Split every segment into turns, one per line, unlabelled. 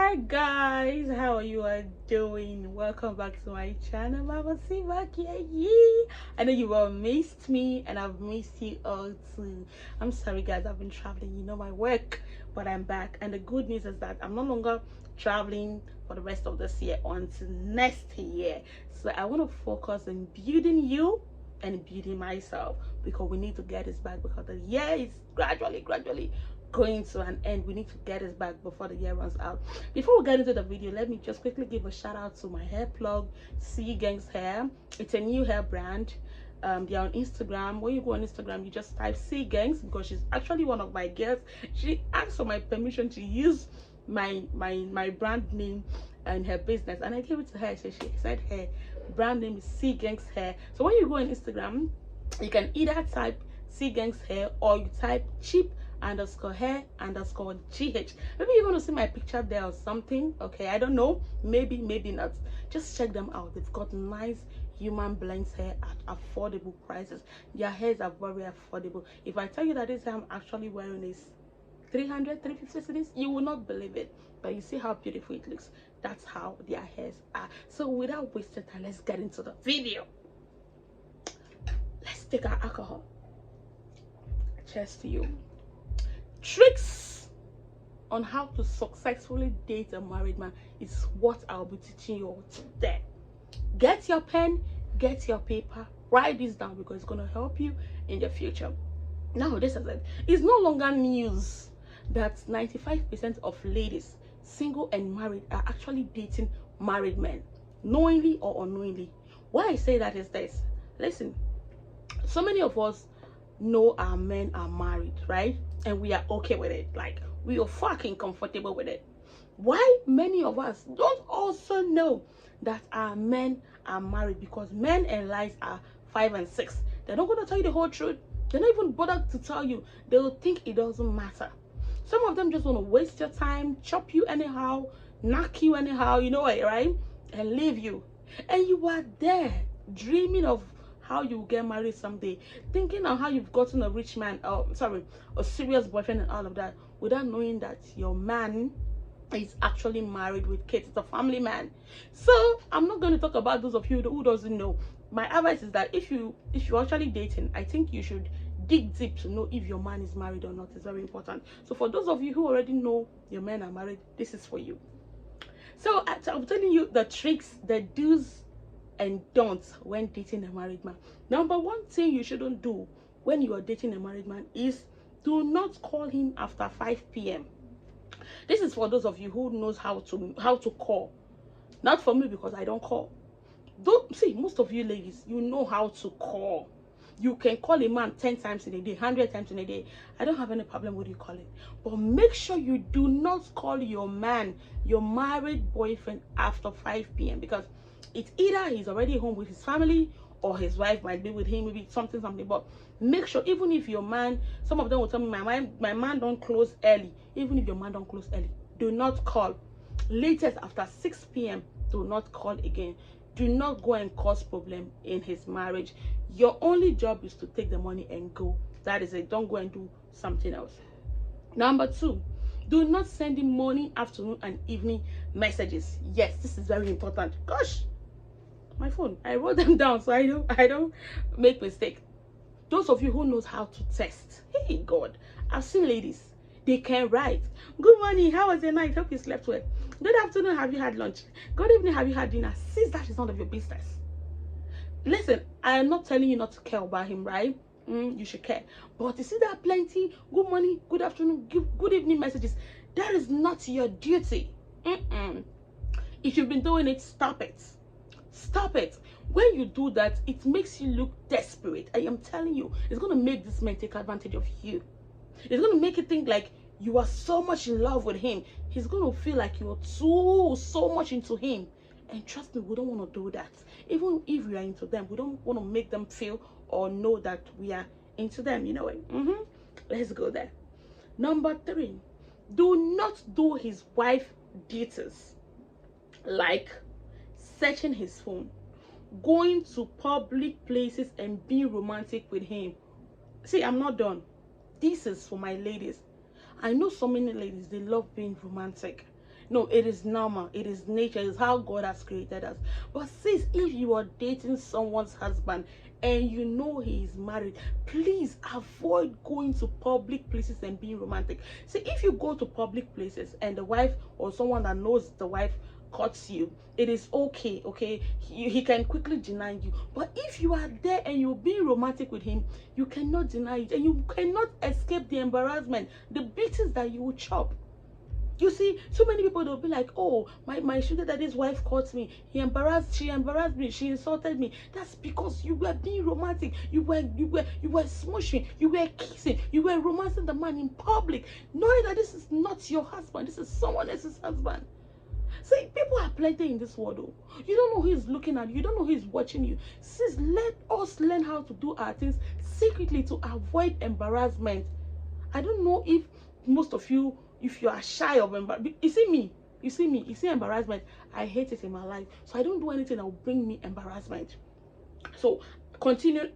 Hi guys, how are you all doing? Welcome back to my channel. Mama see back here. I know you all missed me and I've missed you all too. I'm sorry guys, I've been traveling, my work, but I'm back. And the good news is that I'm no longer traveling for the rest of this year until next year. So I want to focus on building you and building myself, because we need to get this back, because the year is gradually going to an end. We need to get this back before the year runs out. Before we get into the video, let me just quickly give a shout out to my hair plug, C Gangs Hair. It's a new hair brand. They're on Instagram. When you go on Instagram, you just type C Gangs, because she's actually one of my girls. She asked for my permission to use my brand name and her business, and I gave it to her. So she said her brand name is C Gangs Hair. So when you go on Instagram, you can either type C Gangs Hair or you type cheap underscore hair underscore gh. Maybe you're going to see my picture there or something. Okay, I don't know, maybe not. Just check them out. They've got nice human blends hair at affordable prices. Their hairs are very affordable. If I tell you that this hair I'm actually wearing is 350 cedis, you will not believe it. But you see how beautiful it looks. That's how their hairs are. So without wasting time, let's get into the video. Let's take our alcohol. Cheers to you. Tricks on how to successfully date a married man is what I'll be teaching you all today. Get your pen, get your paper, write this down, because it's going to help you in the future. Now, this is it. It's no longer news that 95% of ladies, single and married, are actually dating married men, knowingly or unknowingly. Why I say that is this. Listen, so many of us know our men are married, right? And we are okay with it. Like, we are fucking comfortable with it. Why many of us don't also know that our men are married? Because men and lies are 5 and 6. They're not going to tell you the whole truth. They're not even bothered to tell you. They'll think it doesn't matter. Some of them just want to waste your time, chop you anyhow, knock you anyhow, you know it, right? And leave you. And you are there dreaming of how you will get married someday, thinking of how you've gotten a rich man, a serious boyfriend and all of that, without knowing that your man is actually married with kids. It's a family man. So I'm not going to talk about those of you who doesn't know. My advice is that if you're actually dating, I think you should dig deep to know if your man is married or not. It's very important. So for those of you who already know your men are married, this is for you. So I'm telling you the tricks, the do's and don'ts when dating a married man. Number one thing you shouldn't do when you are dating a married man is do not call him after 5 p.m. This is for those of you who knows how to call. Not for me, because I don't call. Don't see, most of you ladies, you know how to call. You can call a man 10 times in a day, 100 times in a day. I don't have any problem with you calling. But make sure you do not call your man, your married boyfriend, after 5 p.m. because it's either he's already home with his family or his wife might be with him, maybe something. But make sure, even if your man, some of them will tell me, my man don't close early. Even if your man don't close early, do not call. Latest after 6 p.m, do not call again. Do not go and cause problem in his marriage. Your only job is to take the money and go. That is it. Don't go and do something else. Number two, do not send him morning, afternoon, and evening messages. Yes, this is very important. Gosh, my phone, I wrote them down so I don't make mistake. Those of you who knows how to text, hey God, I've seen ladies, they can write, good morning, how was your night, hope you slept well, good afternoon, have you had lunch, good evening, have you had dinner? Since that is none of your business. Listen, I am not telling you not to care about him, right? You should care. But you see that plenty good morning, good afternoon, good evening messages, that is not your duty. If you've been doing it, stop it. Stop it. When you do that, it makes you look desperate. I am telling you, it's going to make this man take advantage of you. It's going to make you think like you are so much in love with him. He's going to feel like you're so much into him. And trust me, we don't want to do that. Even if we are into them, we don't want to make them feel or know that we are into them. You know it. Let's go there. Number 3, do not do his wife duties, like searching his phone, going to public places and being romantic with him. See, I'm not done. This is for my ladies. I know so many ladies, they love being romantic. No, it is normal. It is nature. It's how God has created us. But sis, if you are dating someone's husband and you know he is married, please avoid going to public places and being romantic. See, if you go to public places and the wife or someone that knows the wife cuts you, it is okay. He can quickly deny you. But if you are there and you're being romantic with him, you cannot deny it, and you cannot escape the embarrassment, the beatings that you will chop. You see, so many people, they'll be like, oh, my sugar daddy's wife caught me. She embarrassed me, she insulted me. That's because you were being romantic. You were smushing, you were kissing, you were romancing the man in public, knowing that this is not your husband, this is someone else's husband. See, people are plenty in this world. Oh. You don't know who is looking at you. You don't know who is watching you. Sis, let us learn how to do our things secretly to avoid embarrassment. I don't know if most of you, if you are shy of embarrassment. You see embarrassment. I hate it in my life. So I don't do anything that will bring me embarrassment. So continue.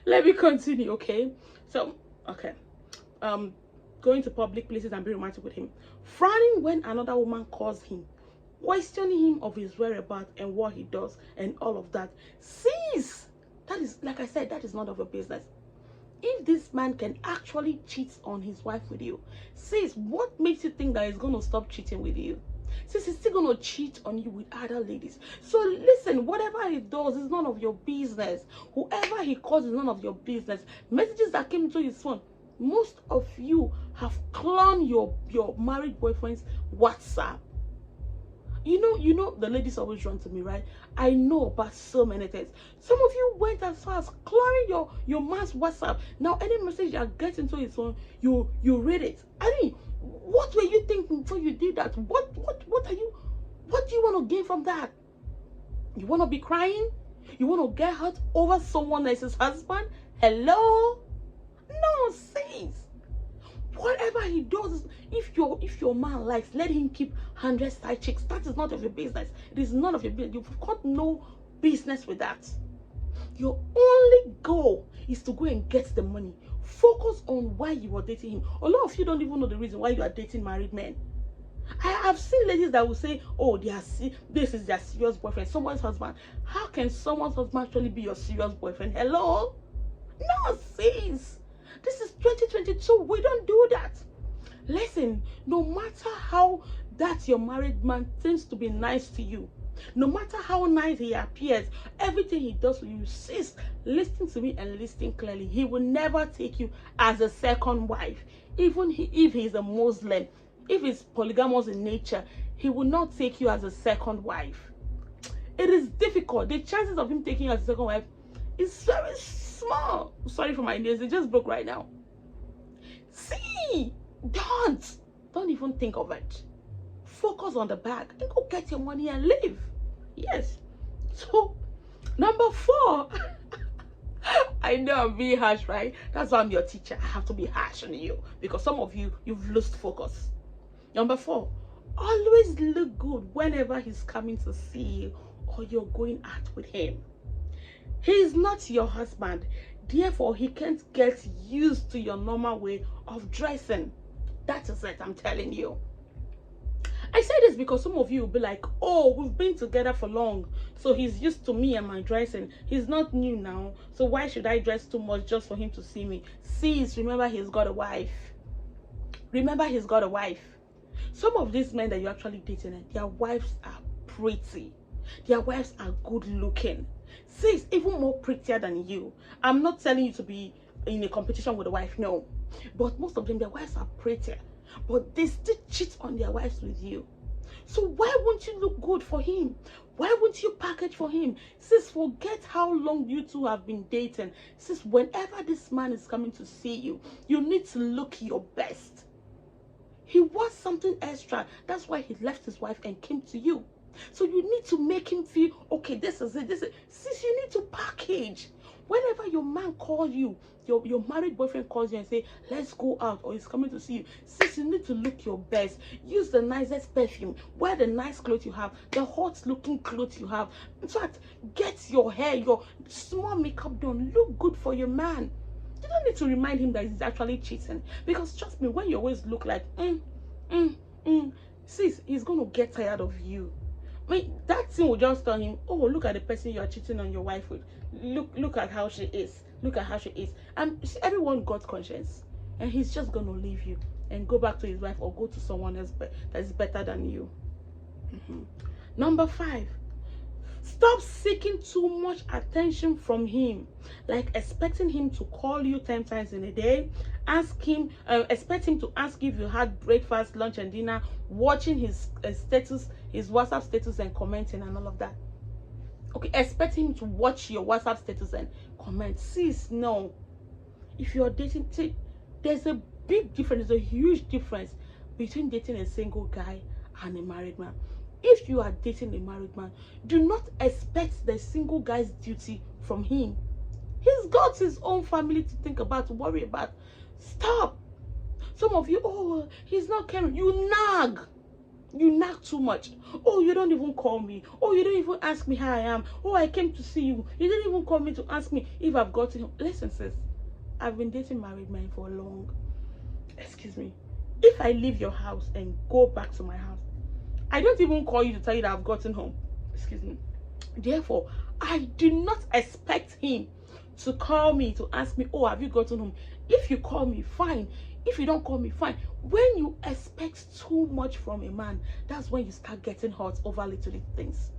Let me continue, okay? So, okay. Going to public places and being romantic with him, frowning when another woman calls him, questioning him of his whereabouts and what he does and all of that. Sis, that is, like I said, that is none of your business. If this man can actually cheat on his wife with you, sis, what makes you think that he's going to stop cheating with you? Sis, he's still going to cheat on you with other ladies. So listen, whatever he does is none of your business. Whoever he calls is none of your business. Messages that came to his phone, most of you have cloned your married boyfriend's WhatsApp. You know the ladies always run to me, right? I know about so many things. Some of you went as far as cloning your man's WhatsApp. Now any message you get into his phone, you read it. I mean, what were you thinking before you did that? What do you want to gain from that? You want to be crying? You want to get hurt over someone else's husband? Hello? No, sis. Whatever he does, if your man likes, let him keep 100 side chicks. That is none of your business. It is none of your business. You've got no business with that. Your only goal is to go and get the money. Focus on why you are dating him. A lot of you don't even know the reason why you are dating married men. I have seen ladies that will say, oh, this is their serious boyfriend, someone's husband. How can someone's husband actually be your serious boyfriend? Hello? No, sis. This is 2022. We don't do that. Listen, no matter how that your married man tends to be nice to you, no matter how nice he appears, everything he does for you, sis, listen to me and listen clearly. He will never take you as a second wife. Even if he's a Muslim, if he's polygamous in nature, he will not take you as a second wife. It is difficult. The chances of him taking you as a second wife is very small. Sorry for my nails, it just broke right now. See, don't even think of it. Focus on the bag and go get your money and live. Yes. So number 4. I know I'm being harsh, right? That's why I'm your teacher. I have to be harsh on you because some of you've lost focus. Number 4, always look good whenever he's coming to see you or you're going out with him. He is not your husband, therefore he can't get used to your normal way of dressing. That is it, I'm telling you. I say this because some of you will be like, oh, we've been together for long, so he's used to me and my dressing. He's not new now, so why should I dress too much just for him to see me? Sis, remember he's got a wife. Remember he's got a wife. Some of these men that you're actually dating, their wives are pretty. Their wives are good looking. Sis, even more prettier than you. I'm not telling you to be in a competition with a wife, no. But most of them, their wives are prettier. But they still cheat on their wives with you. So why won't you look good for him? Why won't you package for him? Sis, forget how long you two have been dating. Sis, whenever this man is coming to see you, you need to look your best. He wants something extra. That's why he left his wife and came to you. So you need to make him feel, okay, this is it. Sis, you need to package. Whenever your man calls you, your married boyfriend calls you and say, let's go out, or he's coming to see you, sis, you need to look your best. Use the nicest perfume. Wear the nice clothes you have, the hot looking clothes you have. In fact, get your hair, your small makeup done. Look good for your man. You don't need to remind him that he's actually cheating. Because trust me, when you always look like, sis, he's going to get tired of you. I mean, that thing will just tell him, oh, look at the person you're cheating on your wife with. Look at how she is. Look at how she is. And see, everyone got conscience. And he's just going to leave you and go back to his wife or go to someone else that is better than you. Number 5. Stop seeking too much attention from him, like expecting him to call you 10 times in a day, expect him to ask if you had breakfast, lunch, and dinner, watching his status, his WhatsApp status, and commenting and all of that. Okay, expect him to watch your WhatsApp status and comment. Sis, no. If you're dating, see, there's a big difference, there's a huge difference between dating a single guy and a married man. If you are dating a married man, do not expect the single guy's duty from him. He's got his own family to think about, to worry about. Stop. Some of you, oh, he's not caring. You nag. You nag too much. Oh, you don't even call me. Oh, you don't even ask me how I am. Oh, I came to see you. You didn't even call me to ask me if I've gotten him. Listen, sis, I've been dating married men for long. Excuse me. If I leave your house and go back to my house, I don't even call you to tell you that I've gotten home. Excuse me. Therefore, I do not expect him to call me to ask me, oh, have you gotten home? If you call me, fine. If you don't call me, fine. When you expect too much from a man, that's when you start getting hurt over little things.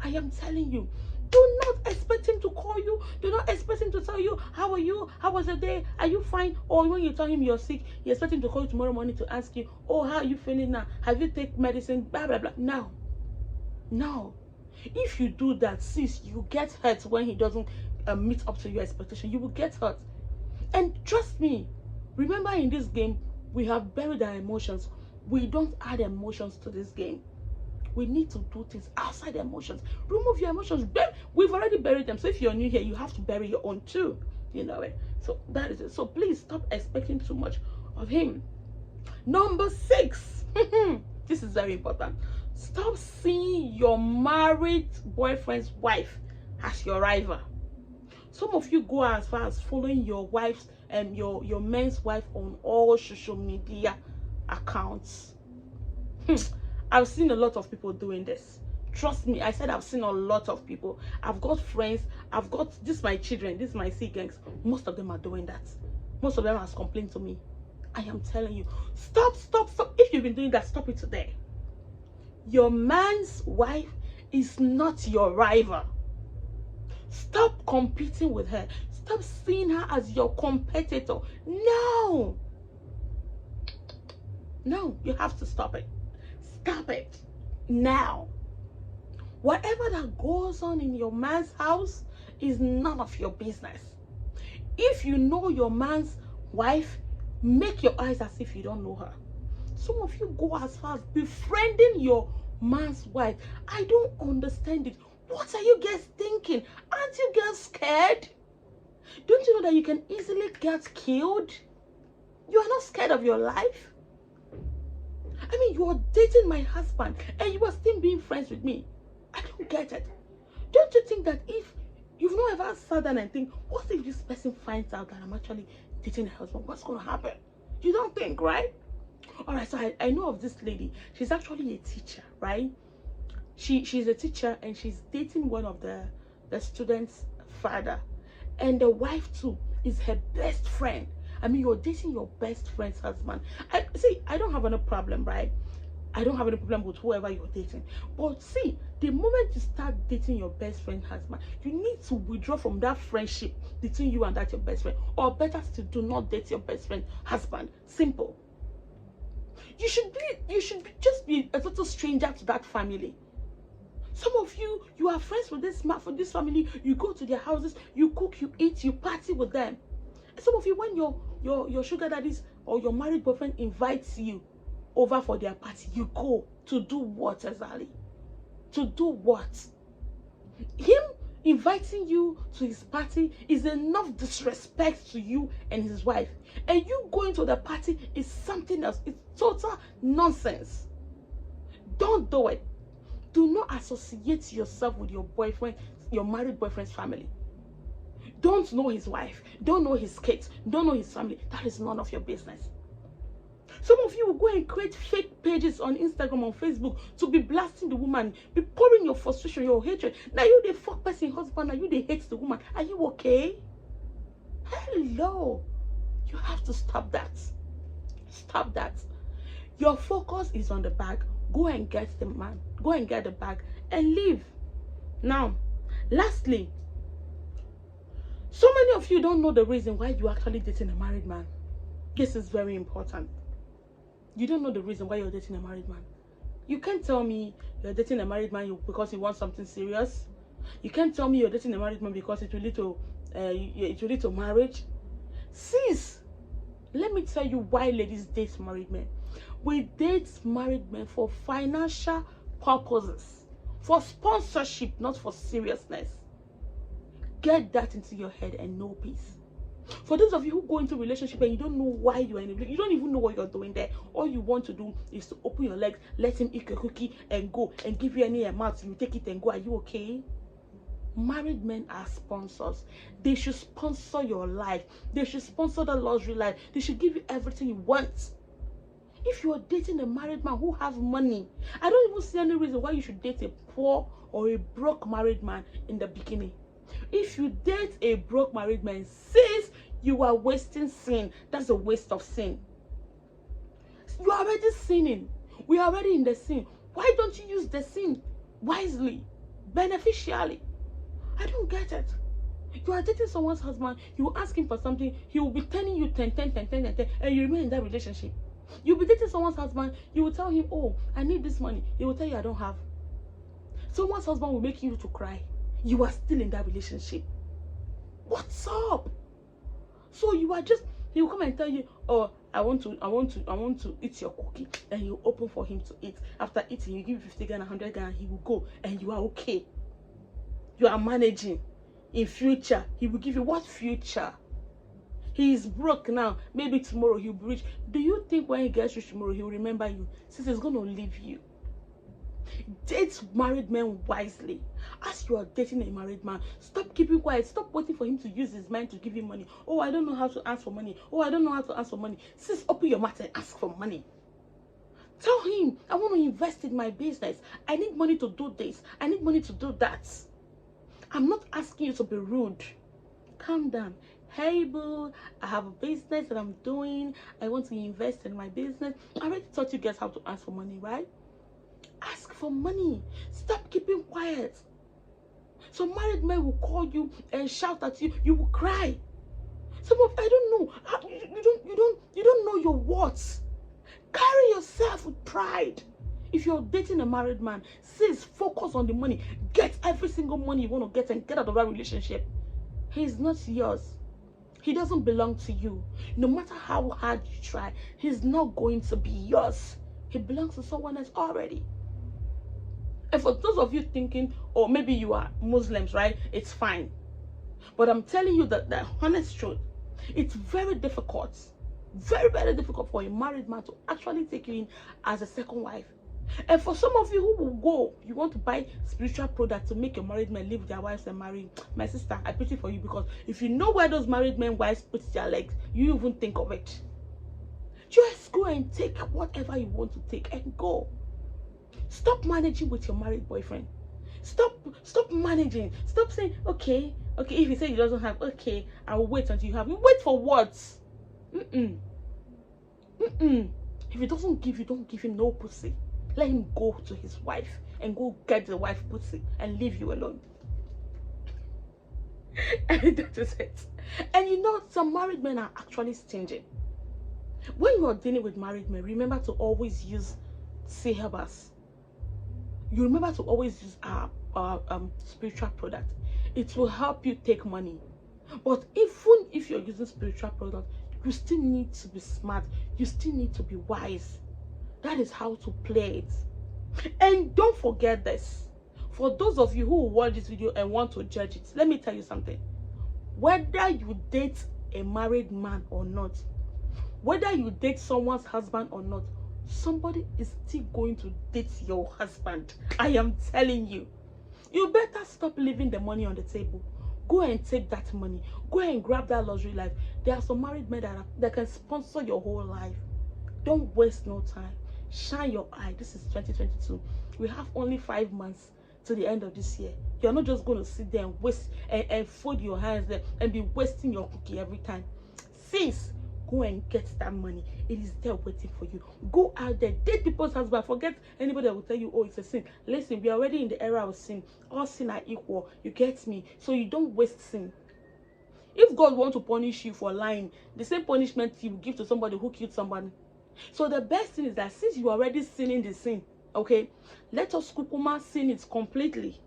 I am telling you, do not expect him to call you. Do not expect him to tell you, how are you? How was the day? Are you fine? Or when you tell him you're sick, you expect him to call you tomorrow morning to ask you, oh, how are you feeling now? Have you taken medicine? Blah, blah, blah. No. No. If you do that, sis, you get hurt when he doesn't meet up to your expectation. You will get hurt. And trust me, remember in this game, we have buried our emotions. We don't add emotions to this game. We need to do things outside the emotions. Remove your emotions. We've already buried them. So if you're new here, you have to bury your own too. You know it. So that is it. So please stop expecting too much of him. Number 6. This is very important. Stop seeing your married boyfriend's wife as your rival. Some of you go as far as following your wife's and your man's wife on all social media accounts. I've seen a lot of people doing this. Trust me, I said I've seen a lot of people. I've got friends, I've got my children, my siblings. Most of them are doing that. Most of them has complained to me. I am telling you, stop. If you've been doing that, stop it today. Your man's wife is not your rival. Stop competing with her. Stop seeing her as your competitor. No, you have to stop it. Stop it now. Whatever that goes on in your man's house is none of your business. If you know your man's wife, make your eyes as if you don't know her. Some of you go as far as befriending your man's wife. I don't understand it. What are you guys thinking? Aren't you guys scared? Don't you know that you can easily get killed? You are not scared of your life. I mean, you are dating my husband and you are still being friends with me. I don't get it. Don't you think that if you've not ever sat down and think, what if this person finds out that I'm actually dating a husband? What's going to happen? You don't think, right? All right, so I know of this lady. She's actually a teacher, right? She's a teacher and she's dating one of the students' father. And the wife too is her best friend. I mean, you're dating your best friend's husband. I don't have any problem, right? I don't have any problem with whoever you're dating. But see, the moment you start dating your best friend's husband, you need to withdraw from that friendship between you and that your best friend. Or better still, do not date your best friend's husband. Simple. You should just be a total stranger to that family. Some of you are friends with this family. You go to their houses, you cook, you eat, you party with them. Some of you, when your sugar daddies or your married boyfriend invites you over for their party, you go to do what exactly? To do what? Him inviting you to his party is enough disrespect to you and his wife. And you going to the party is something else. It's total nonsense. Don't do it. Do not associate yourself with your boyfriend, your married boyfriend's family. Don't know his wife. Don't know his kids. Don't know his family. That is none of your business. Some of you will go and create fake pages on Instagram, on Facebook, to be blasting the woman, be pouring your frustration, your hatred. Now you the fuck person husband, now you they hate the woman. Are you okay? Hello. You have to stop that. Stop that. Your focus is on the bag. Go and get the man. Go and get the bag and leave. Now, lastly, so many of you don't know the reason why you're actually dating a married man. This is very important. You don't know the reason why you're dating a married man. You can't tell me you're dating a married man because you want something serious. You can't tell me you're dating a married man because it will lead to marriage. Sis, let me tell you why ladies date married men. We date married men for financial purposes, for sponsorship, not for seriousness. Get that into your head and know peace. For those of you who go into a relationship and you don't know why you're in it, you don't even know what you're doing there. All you want to do is to open your legs, let him eat a cookie and go, and give you any amount. You take it and go. Are you okay? Married men are sponsors. They should sponsor your life. They should sponsor the luxury life. They should give you everything you want. If you're dating a married man who has money, I don't even see any reason why you should date a poor or a broke married man in the beginning. If you date a broke married man, sis, you are wasting sin. That's a waste of sin. You are already sinning. We are already in the sin. Why don't you use the sin wisely, beneficially? I don't get it. You are dating someone's husband, you ask him for something, he will be telling you 10, and you remain in that relationship. You'll be dating someone's husband, you will tell him, oh, I need this money. He will tell you, I don't have. Someone's husband will make you to cry. You are still in that relationship. What's up? So you are just, he will come and tell you, oh, I want to eat your cookie, and you open for him to eat. After eating, you give 50 Ghana, 100 Ghana, he will go, and you are okay. You are managing. In future, he will give you what future? He is broke now. Maybe tomorrow he'll be rich. Do you think when he gets rich tomorrow, he'll remember you? Since he's going to leave you. Date married men wisely. As you are dating a married man, stop keeping quiet. Stop waiting for him to use his mind to give you money. Oh, I don't know how to ask for money. Oh, I don't know how to ask for money. Sis, open your mouth and ask for money. Tell him, I want to invest in my business. I need money to do this. I need money to do that. I'm not asking you to be rude. Calm down. Hey boo, I have a business that I'm doing. I want to invest in my business. I already taught you guys how to ask for money, right? Ask for money. Stop keeping quiet. So married men will call you and shout at you. You will cry. Some of I don't know. You don't know your words. Carry yourself with pride. If you're dating a married man, sis, focus on the money. Get every single money you want to get and get out of that relationship. He's not yours. He doesn't belong to you. No matter how hard you try, he's not going to be yours. He belongs to someone else already. And for those of you thinking, or maybe you are Muslims, right? It's fine. But I'm telling you that the honest truth, it's very difficult. Very, very difficult for a married man to actually take you in as a second wife. And for some of you who will go, you want to buy spiritual products to make your married men leave their wives and marry. My sister, I pity for you, because if you know where those married men wives put their legs, you even think of it. Just go and take whatever you want to take and go. Stop managing with your married boyfriend. Stop managing. Stop saying, okay, if he says he doesn't have, okay, I will wait until you have. You wait for what? If he doesn't give you, don't give him no pussy. Let him go to his wife and go get the wife pussy and leave you alone. And that is it. And you know, some married men are actually stingy. When you are dealing with married men, remember to always use Sehabas. You remember to always use our spiritual product. It will help you take money. But even if you're using spiritual product, you still need to be smart. You still need to be wise. That is how to play it. And don't forget this. For those of you who will watch this video and want to judge it, let me tell you something. Whether you date a married man or not, whether you date someone's husband or not, somebody is still going to date your husband. I am telling you. You better stop leaving the money on the table. Go and take that money. Go and grab that luxury life. There are some married men that can sponsor your whole life. Don't waste no time. Shine your eye. This is 2022. We have only 5 months to the end of this year. You're not just going to sit there and waste and fold your hands there and be wasting your cookie every time. Sis, go and get that money. It is there waiting for you. Go out there, date people's husband. Forget anybody that will tell you, oh, it's a sin. Listen, we are already in the era of sin. All sin are equal. You get me? So you don't waste sin. If God wants to punish you for lying, the same punishment He will give to somebody who killed somebody. So the best thing is that since you are already sinning the sin, okay, let us kukuma sin it completely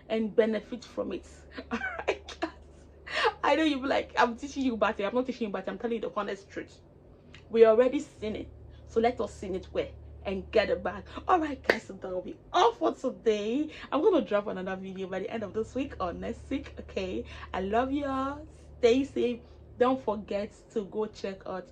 and benefit from it. All right, guys. I know you be like, I'm teaching you about it. I'm not teaching you about it. I'm telling you the honest truth. We are already sinning, so let us sin it well and get it back. All right, guys, so that will be all for today. I'm gonna drop another video by the end of this week or next week. Okay, I love y'all. Stay safe. Don't forget to go check out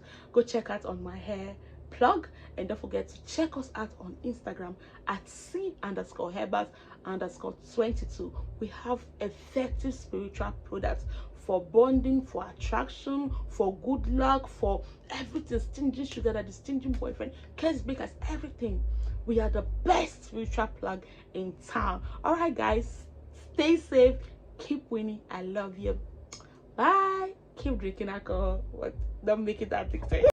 on my hair plug, and don't forget to check us out on Instagram at c_herbert_22. We have effective spiritual products for bonding, for attraction, for good luck, for everything. Stinging sugar, that is stinging boyfriend, case bakers, everything. We are the best spiritual plug in town. All right, guys, stay safe, keep winning. I love you. Bye. Keep drinking alcohol, but don't make it addictive.